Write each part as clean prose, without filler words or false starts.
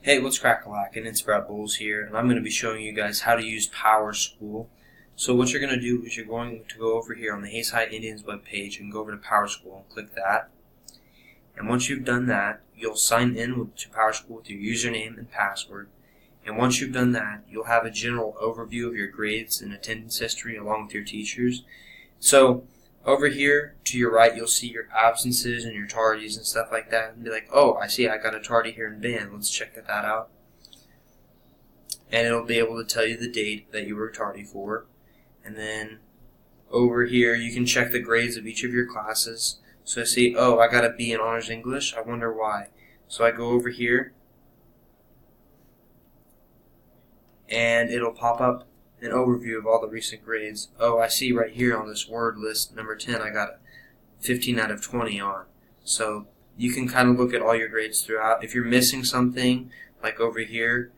Hey, what's crack-a-lackin'? It's Brett Bowles here, and I'm going to be showing you guys how to use PowerSchool. So what you're going to do is you're going to go over here on the Hays High Indians webpage and go over to PowerSchool and click that. And once you've done that, you'll sign in to PowerSchool with your username and password. And once you've done that, you'll have a general overview of your grades and attendance history along with your teachers. So over here to your right, you'll see your absences and your tardies and stuff like that, and be like, oh, I see I got a tardy here in band. Let's check that out. And it'll be able to tell you the date that you were tardy for. And then over here, you can check the grades of each of your classes. So I see, oh, I got a B in Honors English. I wonder why. So I go over here, and it'll pop up an overview of all the recent grades. Oh, I see right here on this word list, number 10, I got a 15 out of 20 on. So you can kind of look at all your grades throughout. If you're missing something, like over here,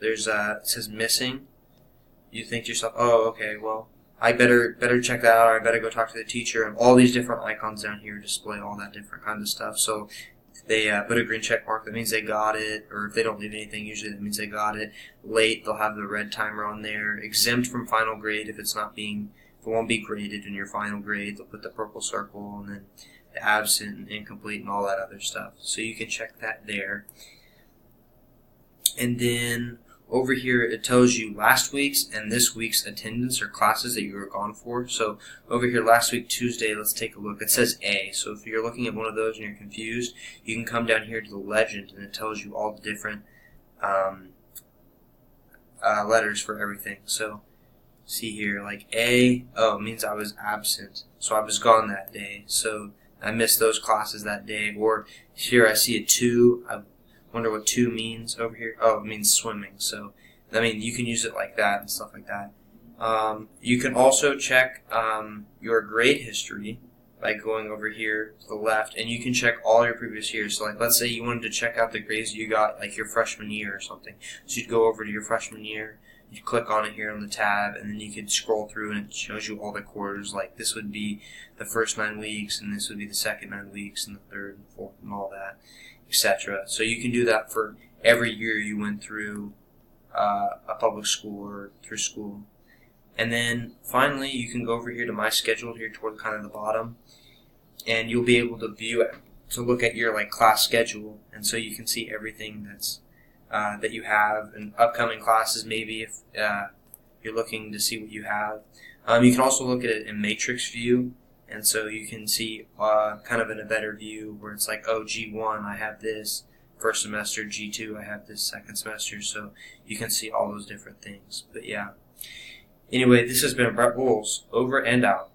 there's it says missing. You think to yourself, oh, okay, well, I better check that out, or I better go talk to the teacher. And all these different icons down here display all that different kind of stuff. So they put a green check mark, that means they got it, or if they don't leave anything, usually that means they got it. Late, they'll have the red timer on there. Exempt from final grade, if it won't be graded in your final grade, they'll put the purple circle, and then the absent and incomplete and all that other stuff. So you can check that there. And then over here it tells you last week's and this week's attendance or classes that you were gone for. So over here last week Tuesday, let's take a look. It says A. So if you're looking at one of those and you're confused, you can come down here to the legend and it tells you all the different letters for everything. So see here, like A, oh, it means I was absent. So I was gone that day. So I missed those classes that day. Or here I see a 2. I wonder what 2 means over here. Oh, it means swimming. So, I mean, you can use it like that and stuff like that. You can also check your grade history by going over here to the left, and you can check all your previous years. So, like, let's say you wanted to check out the grades you got, like, your freshman year or something. So you'd go over to your freshman year, you click on it here on the tab, and then you could scroll through, and it shows you all the quarters. Like, this would be the first 9 weeks, and this would be the second 9 weeks, and the third and fourth, and all that, etc. So you can do that for every year you went through a public school or through school. And then finally you can go over here to My Schedule here toward kind of the bottom, and you'll be able to view it, to look at your like class schedule, and so you can see everything that's that you have and upcoming classes, maybe if you're looking to see what you have. You can also look at it in matrix view. And so you can see kind of in a better view where it's like, oh, G1, I have this first semester, G2, I have this second semester, so you can see all those different things. But yeah. Anyway, this has been Brett Bowles, over and out.